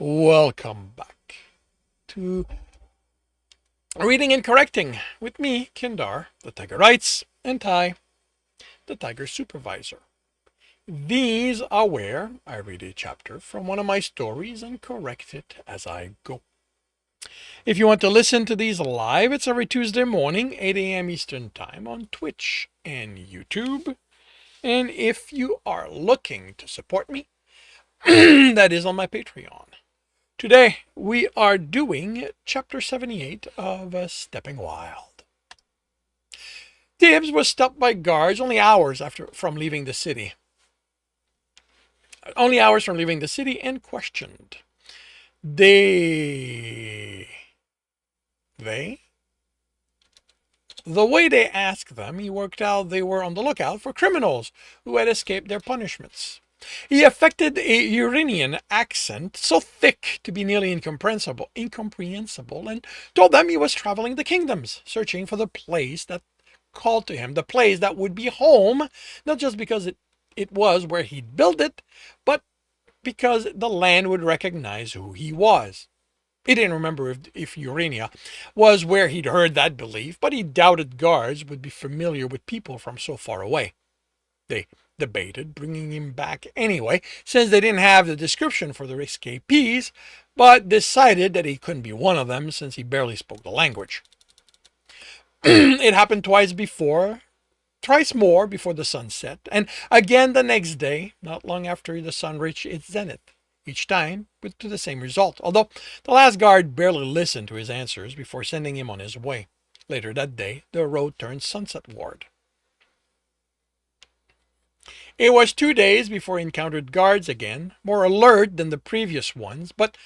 Welcome back to Reading and Correcting with me, Kindar, the Tiger Writes, and Ty, the Tiger Supervisor. These are where I read a chapter from one of my stories and correct it as I go. If you want to listen to these live, it's every Tuesday morning, 8 a.m. Eastern Time on Twitch and YouTube. And if you are looking to support me, that is on my Patreon. Today, we are doing Chapter 78 of Stepping Wild. Tibs was stopped by guards only hours from leaving the city. And questioned. They... They? The way they asked them, he worked out they were on the lookout for criminals who had escaped their punishments. He affected a Uranian accent so thick to be nearly incomprehensible, and told them he was traveling the kingdoms, searching for the place that called to him, the place that would be home, not just because it was where he'd built it, but because the land would recognize who he was. He didn't remember if Urania was where he'd heard that belief, but he doubted guards would be familiar with people from so far away. They debated bringing him back anyway, since they didn't have the description for the escapees, but decided that he couldn't be one of them since he barely spoke the language. It happened twice more before the sun set, and again the next day, not long after the sun reached its zenith, each time to the same result, although the last guard barely listened to his answers before sending him on his way. Later that day, the road turned sunsetward. It was 2 days before he encountered guards again, more alert than the previous ones, but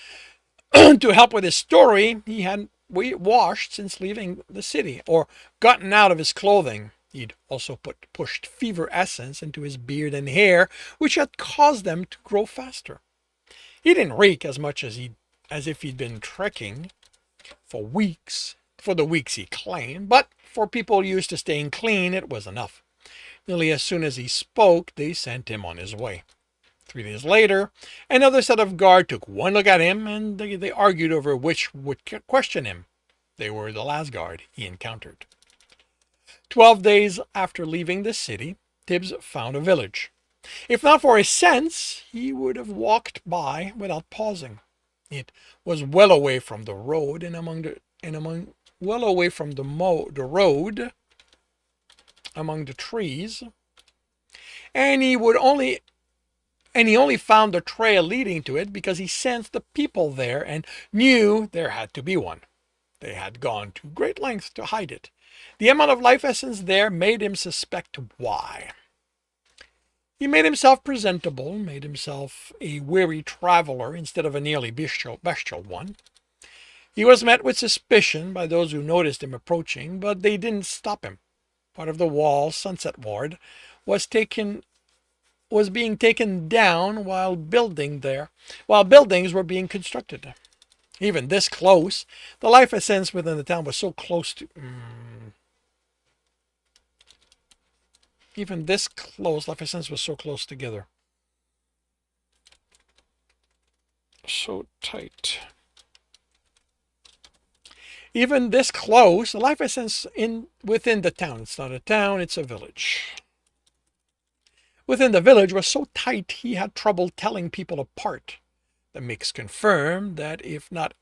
to help with his story, he hadn't washed since leaving the city, or gotten out of his clothing. He'd also pushed fever essence into his beard and hair, which had caused them to grow faster. He didn't reek as much as if he'd been trekking for the weeks he claimed, but for people used to staying clean, it was enough. Nearly as soon as he spoke, they sent him on his way. 3 days later, another set of guard took one look at him, and they argued over which would question him. They were the last guard he encountered. 12 days after leaving the city, Tibs found a village. If not for his sense, he would have walked by without pausing. It was well away from the road well away from the road among the trees, and he only found the trail leading to it because he sensed the people there and knew there had to be one. They had gone to great lengths to hide it. The amount of life essence there made him suspect why. He made himself presentable, made himself a weary traveler instead of a nearly bestial one. He was met with suspicion by those who noticed him approaching, but they didn't stop him. Part of the wall, Sunset Ward, was being taken down while buildings were being constructed. Even this close, the life essence within the town was so close to. Even this close, life essence was so close together. So tight. Even this close, the life essence within the town. It's not a town, it's a village. Within the village was so tight he had trouble telling people apart. The mix confirmed that if not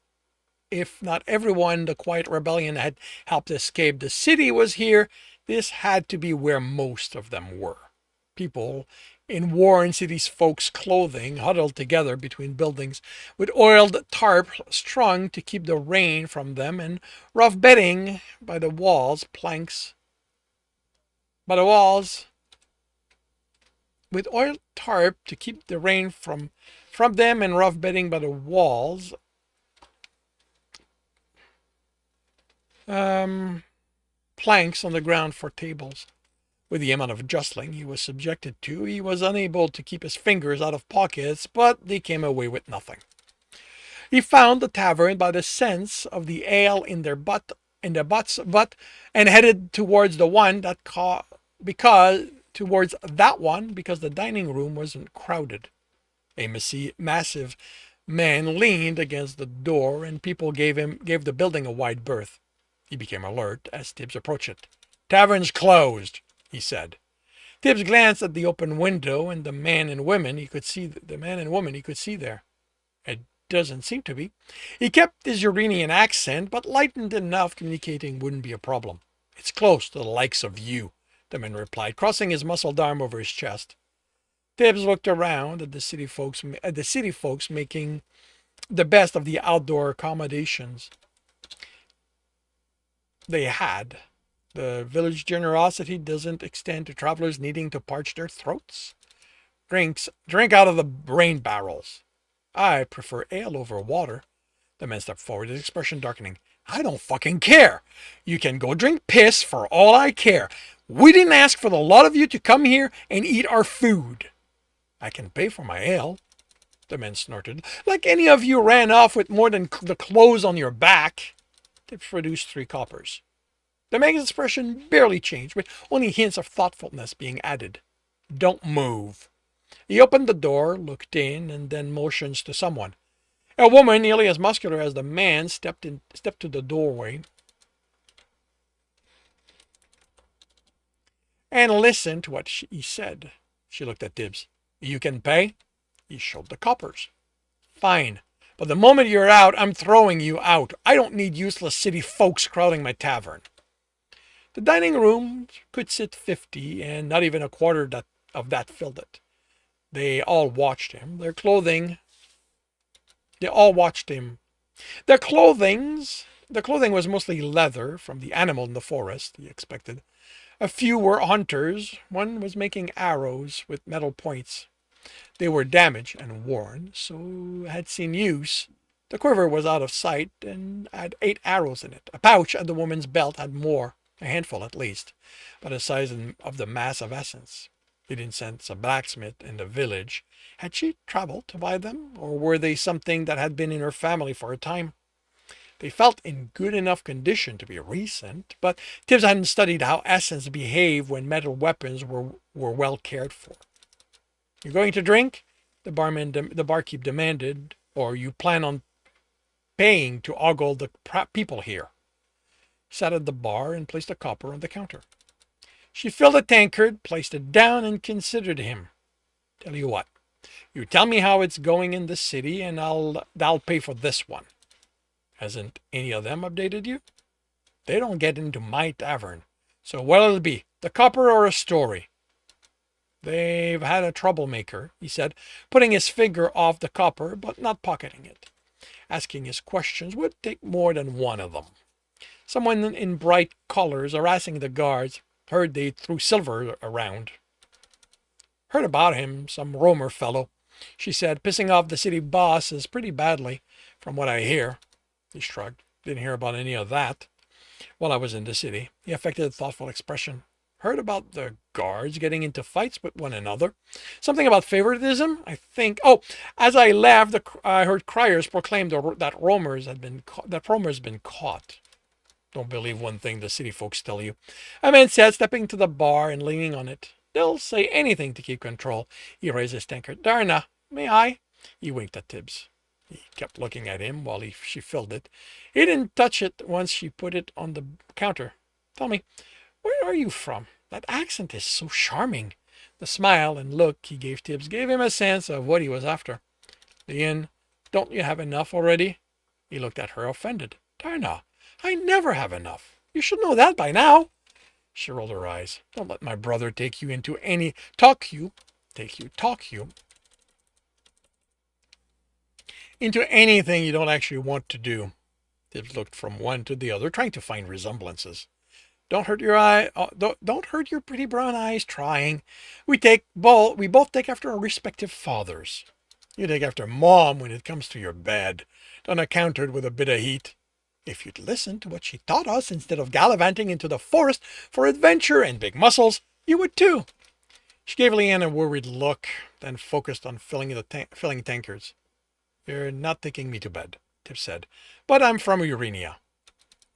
everyone the quiet rebellion had helped escape the city was here, this had to be where most of them were. People in worn city folks' clothing huddled together between buildings with oiled tarp strung to keep the rain from them and rough bedding by the walls, with oiled tarp to keep the rain from them and rough bedding by the walls. Planks on the ground for tables. With the amount of jostling he was subjected to, he was unable to keep his fingers out of pockets, but they came away with nothing. He found the tavern by the sense of the ale in their butts, and headed towards because the dining room wasn't crowded. A massive Man leaned against the door, and people gave the building a wide berth. He became alert as Tibbs approached it. "Tavern's closed," he said. Tibbs glanced at the open window and the man and woman he could see there. It doesn't seem to be. He kept his Uranian accent, but lightened enough communicating wouldn't be a problem. "It's close to the likes of you," the man replied, crossing his muscled arm over his chest. Tibbs looked around at the city folks making the best of the outdoor accommodations they had. The village generosity doesn't extend to travelers needing to parch their throats. Drink out of the rain barrels. I prefer ale over water. The man stepped forward, his expression darkening. "I don't fucking care. You can go drink piss for all I care. We didn't ask for the lot of you to come here and eat our food." "I can pay for my ale," the man snorted. "Like any of you ran off with more than the clothes on your back." They produced 3 coppers. The man's expression barely changed, with only hints of thoughtfulness being added. "Don't move." He opened the door, looked in, and then motioned to someone. A woman nearly as muscular as the man stepped to the doorway and listened to what he said. She looked at Tibbs. "You can pay?" He showed the coppers. "Fine. But the moment you're out, I'm throwing you out. I don't need useless city folks crowding my tavern." The dining room could sit 50, and not even a quarter of that filled it. They all watched him. They all watched him. The clothing was mostly leather from the animal in the forest, he expected. A few were hunters. One was making arrows with metal points. They were damaged and worn, so had seen use. The quiver was out of sight and had 8 arrows in it. A pouch at the woman's belt had more, a handful at least, by the size of the mass of essence. He didn't sense a blacksmith in the village. Had she traveled to buy them, or were they something that had been in her family for a time? They felt in good enough condition to be recent, but Tibbs hadn't studied how essence behave when metal weapons were well cared for. "You going to drink?" the barkeep demanded, "or you plan on paying to ogle the people here?" He sat at the bar and placed a copper on the counter. She filled a tankard, placed it down, and considered him. "Tell you what, you tell me how it's going in the city, and I'll pay for this one." "Hasn't any of them updated you?" "They don't get into my tavern. So what'll it be, the copper or a story?" "They've had a troublemaker," he said, putting his finger off the copper, but not pocketing it. Asking his questions would take more than one of them. Someone in bright colors harassing the guards. Heard they threw silver around. "Heard about him, some roamer fellow," she said, "pissing off the city bosses pretty badly, from what I hear." He shrugged. "Didn't hear about any of that while I was in the city." He affected a thoughtful expression. "Heard about the guards getting into fights with one another. Something about favoritism, I think. Oh, as I left, I heard criers proclaim that roamer's been caught." "Don't believe one thing the city folks tell you," a man said, stepping to the bar and leaning on it. "They'll say anything to keep control." He raised his tankard. "Darna, may I?" He winked at Tibbs. He kept looking at him while she filled it. He didn't touch it once she put it on the counter. "Tell me, where are you from? That accent is so charming." The smile and look he gave Tibbs gave him a sense of what he was after. "Leon, don't you have enough already?" He looked at her, offended. "Darna, I never have enough. You should know that by now." She rolled her eyes. "Don't let my brother take you into any talk you into anything you don't actually want to do." Tibbs looked from one to the other, trying to find resemblances. Don't hurt your eye. Don't hurt your pretty brown eyes trying. We both take after our respective fathers. You take after Mom when it comes to your bed. Donna countered with a bit of heat. "If you'd listen to what she taught us instead of gallivanting into the forest for adventure and big muscles, you would too." She gave Leanne a worried look, then focused on filling tankards. "You're not taking me to bed," Tibbs said, "but I'm from Urania."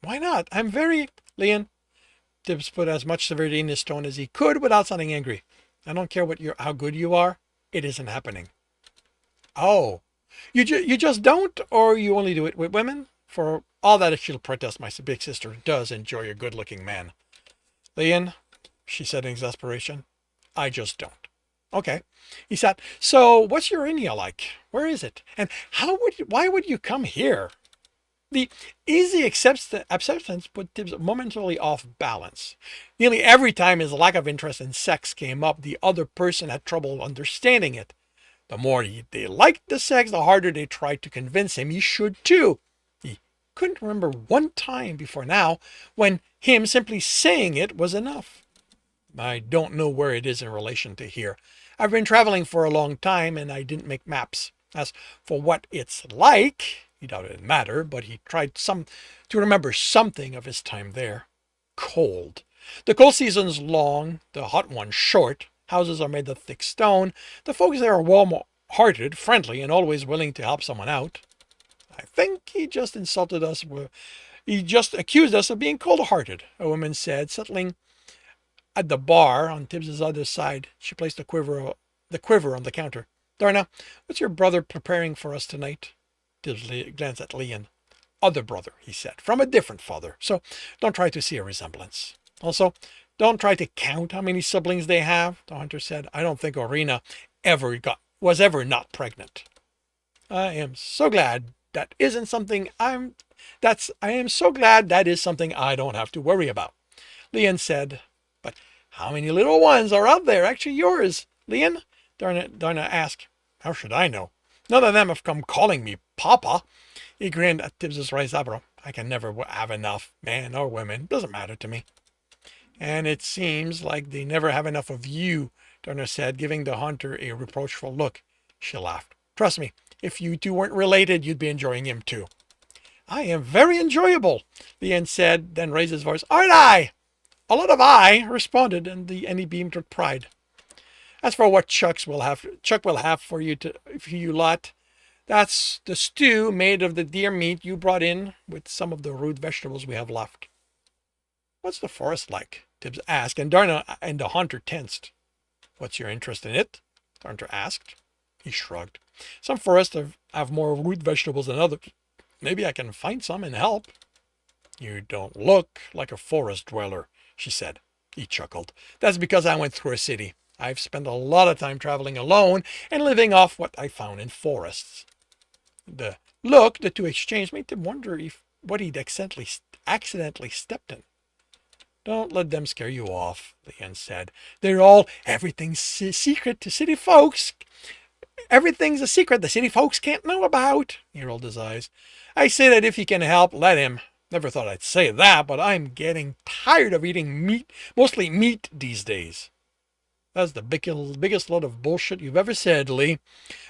"Why not? I'm very—" "Leanne," Tibbs put as much severity in his tone as he could without sounding angry, "I don't care how good you are. It isn't happening." "Oh, You just don't, or you only do it with women? For all that, she'll protest, my big sister does enjoy a good-looking man. Leon, she said in exasperation, I just don't. Okay. He said, so what's your India like? Where is it? And why would you come here? The easy acceptance put Tibs momentarily off balance. Nearly every time his lack of interest in sex came up, the other person had trouble understanding it. The more they liked the sex, the harder they tried to convince him he should too. He couldn't remember one time before now when him simply saying it was enough. I don't know where it is in relation to here. I've been traveling for a long time and I didn't make maps. As for what it's like, he doubted it mattered, but he tried to remember something of his time there. Cold. The cold season's long, the hot one short. Houses are made of thick stone. The folks there are warm-hearted, friendly, and always willing to help someone out. I think he just insulted us. He just accused us of being cold-hearted, a woman said, settling at the bar on Tibbs's other side. She placed the quiver on the counter. Darna, what's your brother preparing for us tonight? Tibbs glanced at Leon. Other brother, he said, from a different father. So don't try to see a resemblance. Also, don't try to count how many siblings they have, the hunter said. I don't think Orina was ever not pregnant. I am so glad that isn't something I am so glad that is something I don't have to worry about. Leon said, but how many little ones are out there actually yours, Leon? Darna asked. How should I know? None of them have come calling me Papa. He grinned at Tibbs's raised eyebrow. I can never have enough, man or women. Doesn't matter to me. And it seems like they never have enough of you, Darna said, giving the hunter a reproachful look. She laughed. Trust me, if you two weren't related, you'd be enjoying him too. I am very enjoyable, Leon said, then raised his voice. Aren't I? A lot of I, responded, and he beamed with pride. As for what Chuck will have for you lot, that's the stew made of the deer meat you brought in with some of the root vegetables we have left. What's the forest like? Tibbs asked, and Darna and the hunter tensed. What's your interest in it? The hunter asked. He shrugged. Some forests have more root vegetables than others. Maybe I can find some and help. You don't look like a forest dweller, she said. He chuckled. That's because I went through a city. I've spent a lot of time traveling alone and living off what I found in forests. The look the two exchanged made him wonder what he'd accidentally stepped in. Don't let them scare you off, Leon said. Everything's secret to city folks. Everything's a secret the city folks can't know about. He rolled his eyes. I say that if he can help, let him. Never thought I'd say that, but I'm getting tired of eating meat, mostly meat these days. That's the biggest load of bullshit you've ever said, Lee.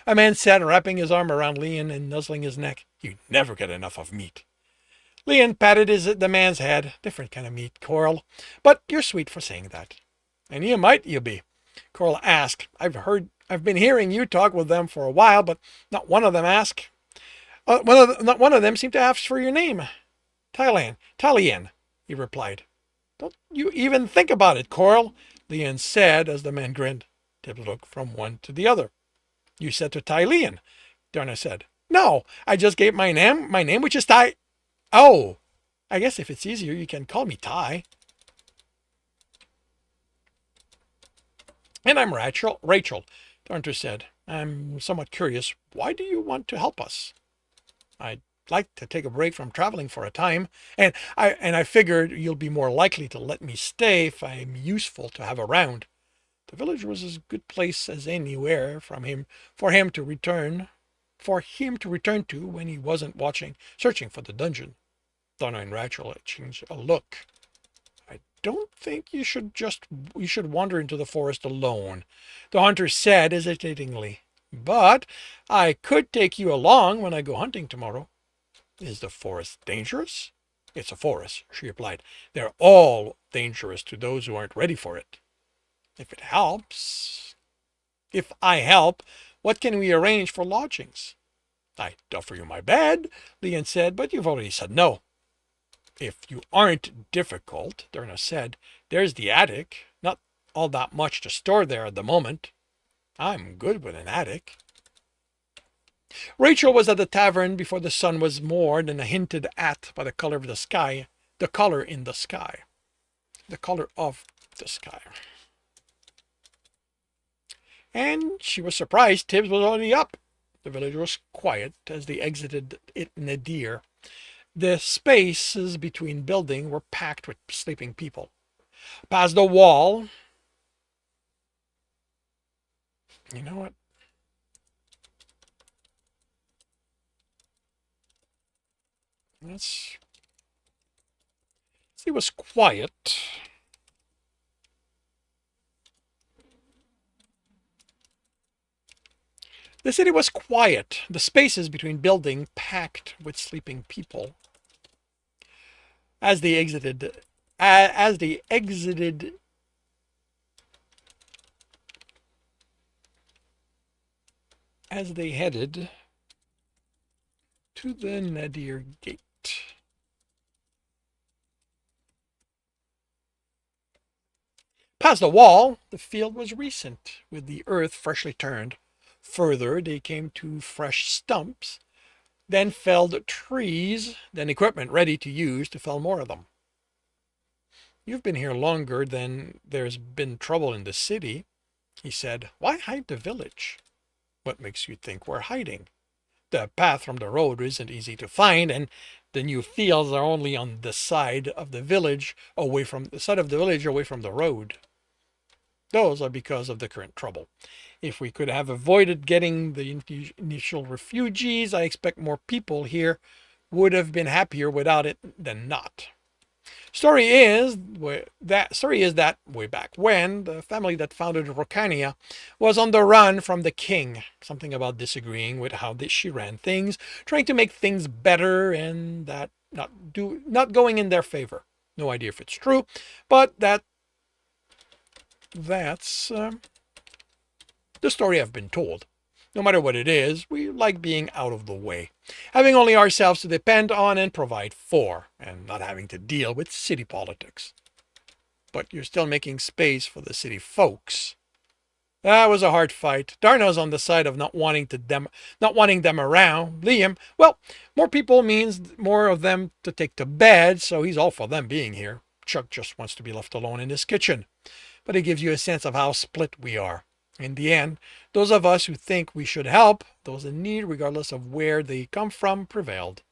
A man sat wrapping his arm around Leon and nuzzling his neck. You never get enough of meat. Leon patted the man's head. Different kind of meat, Coral. But you're sweet for saying that. And you be. Coral asked. I've been hearing you talk with them for a while, but not one of them asked. Not one of them seemed to ask for your name. Talian, he replied. Don't you even think about it, Coral, Leon said as the man grinned. Tibbs looked from one to the other. You said to Tylian, Darna said. No, I just gave my name, which is Ty. Oh, I guess if it's easier, you can call me Ty. And I'm Rachel, the hunter said. I'm somewhat curious. Why do you want to help us? I'd like to take a break from traveling for a time, and I figured you'll be more likely to let me stay if I'm useful to have around. The village was as good place as anywhere for him to return to when he wasn't searching for the dungeon. Donna and Rachel exchanged a look. I don't think you should wander into the forest alone, the hunter said hesitatingly. But I could take you along when I go hunting tomorrow. Is the forest dangerous? It's a forest, she replied. They're all dangerous to those who aren't ready for it. If I help, what can we arrange for lodgings? I'd offer you my bed, Leon said, but you've already said no. If you aren't difficult, Darna said, there's the attic. Not all that much to store there at the moment. I'm good with an attic. Rachel was at the tavern before the sun was more than hinted at by the color of the sky, the color in the sky, the color of the sky. And she was surprised Tibs was already up. The village was quiet as they exited it nadir. The spaces between buildings were packed with sleeping people. Past the wall, you know what? Let's see. It was quiet. The city was quiet. The spaces between buildings packed with sleeping people. As they exited, as they exited as they headed to the nadir gate. Past the wall, the field was recent, with the earth freshly turned. Further, they came to fresh stumps, then felled trees, then equipment ready to use to fell more of them. You've been here longer than there's been trouble in the city, he said. Why hide the village? What makes you think we're hiding? The path from the road isn't easy to find, and the new fields are only on the side of the village away from the road. Those are because of the current trouble. If we could have avoided getting the initial refugees, I expect more people here would have been happier without it than not. Story is that way back when, the family that founded Rocania was on the run from the king. Something about disagreeing with how she ran things, trying to make things better, and that not going in their favor. No idea if it's true, but that's the story I've been told. No matter what it is, we like being out of the way, having only ourselves to depend on and provide for, and not having to deal with city politics. But you're still making space for the city folks. That was a hard fight. Darna's on the side of not wanting them around. Liam, well, more people means more of them to take to bed, so he's all for them being here. Chuck just wants to be left alone in his kitchen. But it gives you a sense of how split we are. In the end, those of us who think we should help those in need, regardless of where they come from, prevailed.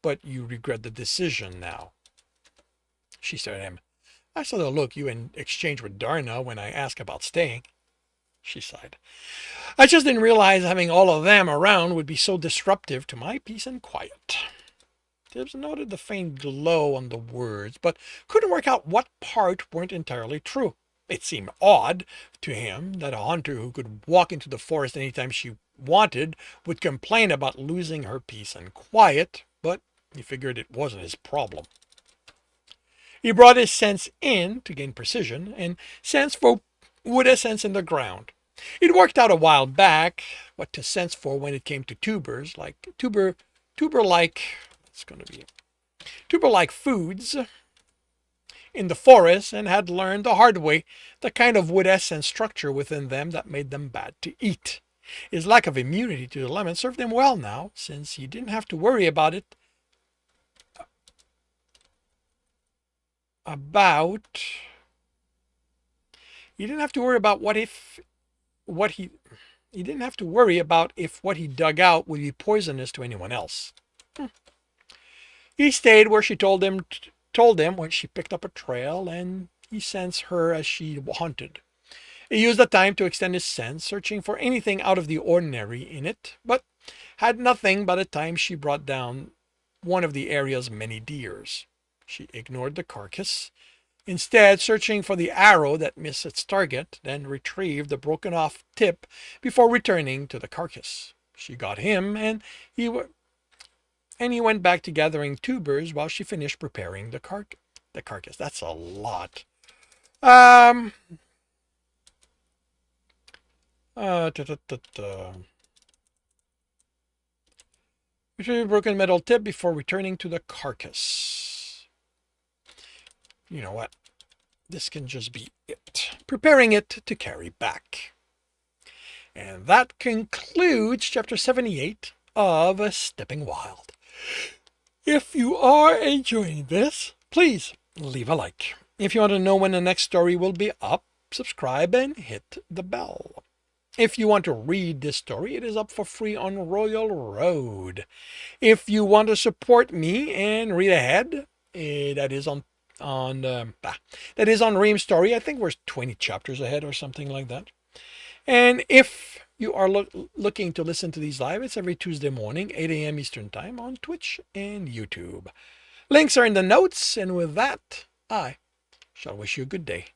But you regret the decision now. She stared at him. I saw the look you exchanged with Darna when I asked about staying. She sighed. I just didn't realize having all of them around would be so disruptive to my peace and quiet. Tibs noted the faint glow on the words, but couldn't work out what part weren't entirely true. It seemed odd to him that a hunter who could walk into the forest anytime she wanted would complain about losing her peace and quiet, but he figured it wasn't his problem. He brought his sense in to gain precision, and sense for wood a sense in the ground. It worked out a while back what to sense for when it came to tubers, like tuber-like, it's going to be tuber-like foods in the forest, and had learned the hard way the kind of wood essence structure within them that made them bad to eat. His lack of immunity to the lemon served him well now, since he didn't have to worry about it. He didn't have to worry about he didn't have to worry about if what he dug out would be poisonous to anyone else. He stayed where she told him when she picked up a trail, and he sensed her as she hunted. He used the time to extend his sense, searching for anything out of the ordinary in it, but had nothing by the time she brought down one of the area's many deers. She ignored the carcass, instead searching for the arrow that missed its target, then retrieved the broken off tip before returning to the carcass. She got him, and he went back to gathering tubers while she finished preparing the carcass. That's a lot. Ta, ta, ta, ta. Retrieve broken metal tip before returning to the carcass. You know what? This can just be it. Preparing it to carry back. And that concludes chapter 78 of Stepping Wild. If you are enjoying this, please leave a like. If you want to know when the next story will be up, subscribe and hit the bell. If you want to read this story, it is up for free on Royal Road. If you want to support me and read ahead, that is on Ream Story. I think we're 20 chapters ahead or something like that. And if you are looking to listen to these live, it's every Tuesday morning, 8 a.m. Eastern Time on Twitch and YouTube. Links are in the notes, and with that, I shall wish you a good day.